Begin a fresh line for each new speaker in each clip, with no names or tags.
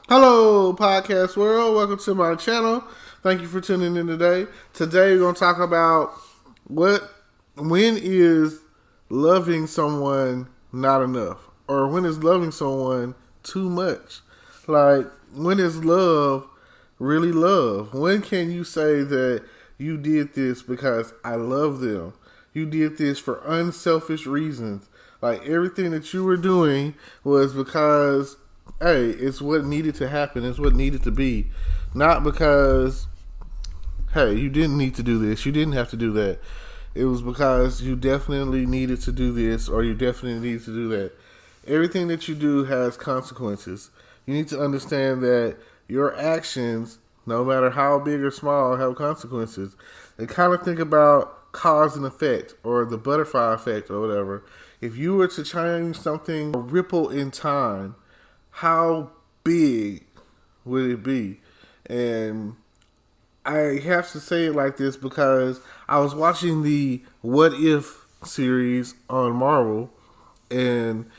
Hello, podcast world. Welcome to my channel. Thank you for tuning in today. Today, we're going to talk about when is loving someone not enough, or when is loving someone too much. Like, when is love really love? When can you say that you did this because I love them? You did this for unselfish reasons. Like, everything that you were doing was because, hey, it's what needed to happen. It's what needed to be. Not because, hey, you didn't need to do this. You didn't have to do that. It was because you definitely needed to do this, or you definitely needed to do that. Everything that you do has consequences. You need to understand that your actions, no matter how big or small, have consequences. And kind of think about cause and effect, or the butterfly effect, or whatever. If you were to change something, a ripple in time, how big would it be? And I have to say it like this because I was watching the What If series on Marvel, and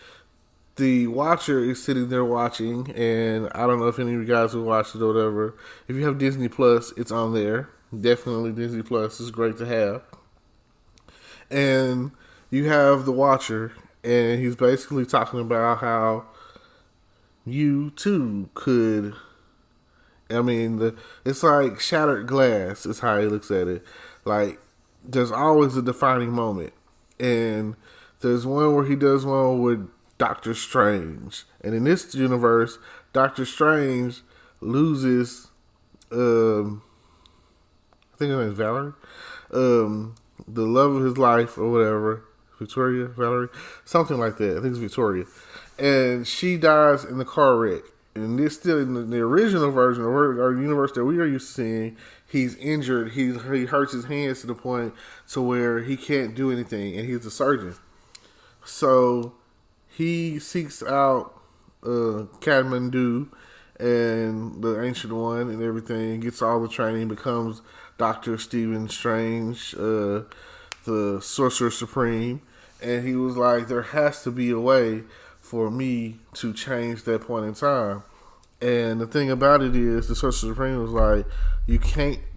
the Watcher is sitting there watching, and I don't know if any of you guys have watched it or whatever. If you have Disney Plus, it's on there. Definitely Disney Plus is great to have. And you have the Watcher, and he's basically talking about how you too could. I mean, it's like shattered glass is how he looks at it. Like, there's always a defining moment. And there's one where he does one with Doctor Strange. And in this universe, Doctor Strange loses, I think her name is Valerie, the love of his life or whatever. Valerie, something like that. I think it's Victoria. And she dies in the car wreck. And this still in the original version or universe that we are used to seeing, he's injured. He hurts his hands to the point to where he can't do anything, and he's a surgeon. So he seeks out Kathmandu and the Ancient One and everything. Gets all the training, becomes Dr. Stephen Strange, the Sorcerer Supreme. And he was like, there has to be a way for me to change that point in time. And the thing about it is, the Sorcerer Supreme was like, you cannot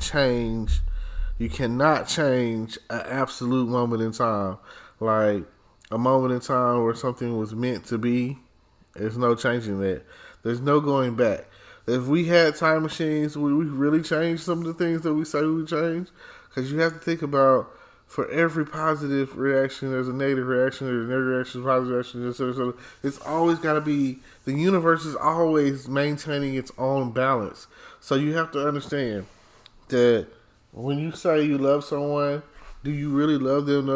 change an absolute moment in time. Like, a moment in time where something was meant to be, there's no changing that. There's no going back. If we had time machines, would we really change some of the things that we say we would change? Because you have to think about, for every positive reaction, there's a negative reaction. There's a negative reaction, positive reaction. So it's always got to be, the universe is always maintaining its own balance. So you have to understand that when you say you love someone, do you really love them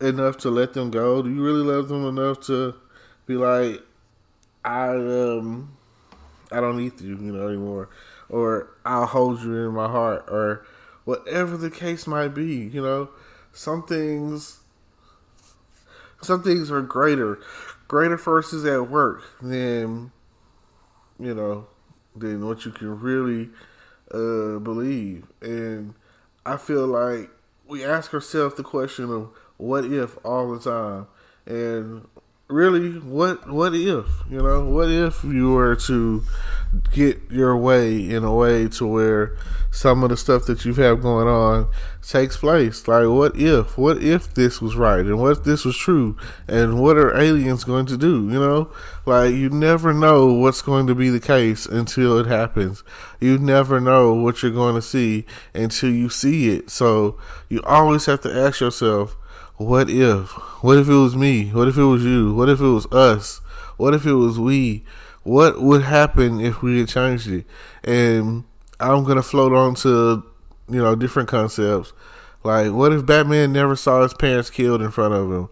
enough to let them go? Do you really love them enough to be like, I don't need you, anymore, or I'll hold you in my heart, or whatever the case might be, some things are greater forces at work than than what you can really believe. And I feel like we ask ourselves the question of what if all the time, and really, what if, what if you were to get your way in a way to where some of the stuff that you have going on takes place? Like, what if this was right, and what if this was true, and what are aliens going to do? Like, you never know what's going to be the case until it happens. You never know what you're going to see until you see it. So you always have to ask yourself, what if? What if it was me? What if it was you? What if it was us? What if it was we? What would happen if we had changed it? And I'm going to float on to, different concepts. Like, what if Batman never saw his parents killed in front of him?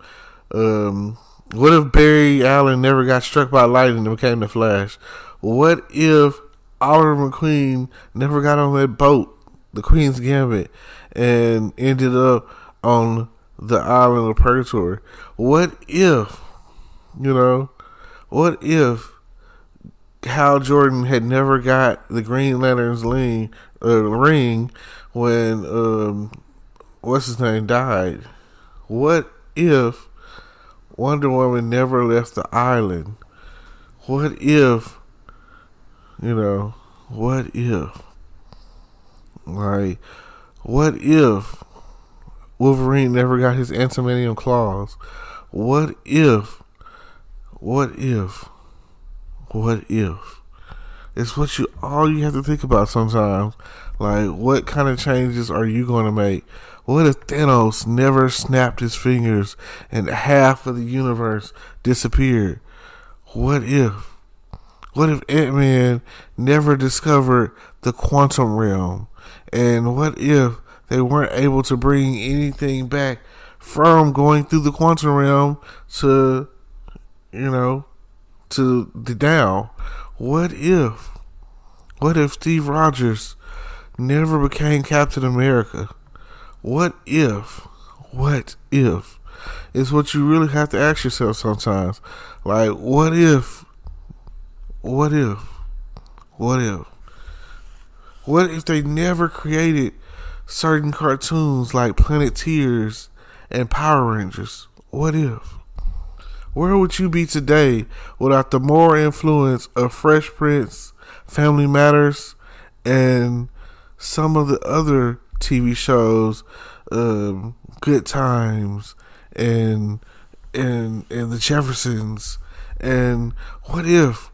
What if Barry Allen never got struck by lightning and became the Flash? What if Oliver McQueen never got on that boat, the Queen's Gambit, and ended up on the island of Purgatory? What if, what if Hal Jordan had never got the Green Lantern's ring when what's his name died? What if Wonder Woman never left the island? What if what if? Like, what if Wolverine never got his adamantium claws? What if? What if? What if? It's all you have to think about sometimes. Like, what kind of changes are you going to make? What if Thanos never snapped his fingers and half of the universe disappeared? What if? What if Ant-Man never discovered the quantum realm? And what if they weren't able to bring anything back from going through the quantum realm to, to the down? What if? What if Steve Rogers never became Captain America? What if? What if? It's what you really have to ask yourself sometimes. Like, what if? What if? What if? What if they never created certain cartoons like Planeteers and Power Rangers? What if? Where would you be today without the moral influence of Fresh Prince, Family Matters, and some of the other TV shows, Good Times, and the Jeffersons? And what if?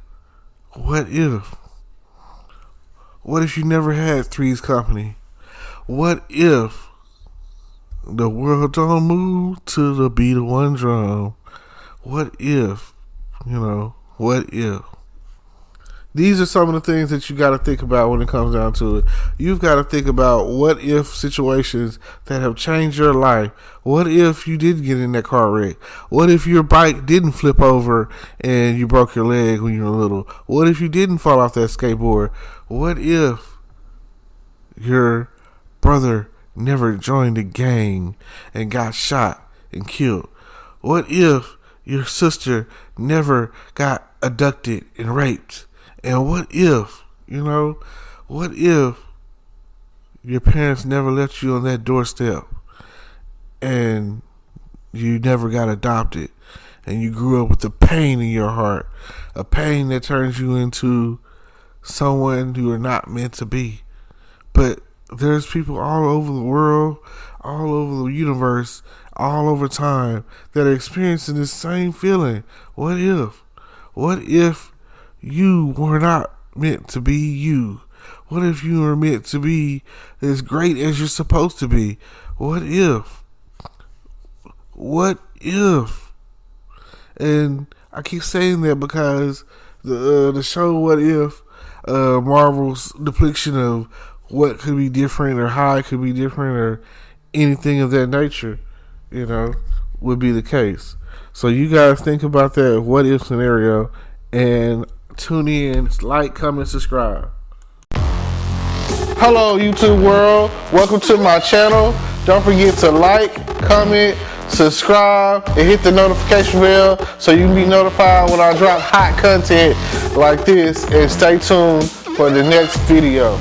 What if? What if you never had Three's Company? What if the world don't move to the beat of one drum? What if? What if? These are some of the things that you got to think about when it comes down to it. You've got to think about what if situations that have changed your life. What if you didn't get in that car wreck? What if your bike didn't flip over and you broke your leg when you were little? What if you didn't fall off that skateboard? What if your brother never joined a gang and got shot and killed? What if your sister never got abducted and raped? And what if, what if your parents never left you on that doorstep and you never got adopted and you grew up with a pain in your heart, a pain that turns you into someone you are not meant to be? But there's people all over the world, all over the universe, all over time that are experiencing this same feeling. What if? What if you were not meant to be you? What if you were meant to be as great as you're supposed to be? What if? What if? And I keep saying that because the show What If, Marvel's depiction of what could be different or how it could be different or anything of that nature, would be the case. So you guys think about that what if scenario and tune in, like, comment, subscribe. Hello YouTube world, welcome to my channel. Don't forget to like, comment, subscribe, and hit the notification bell so you can be notified when I drop hot content like this, and stay tuned for the next video.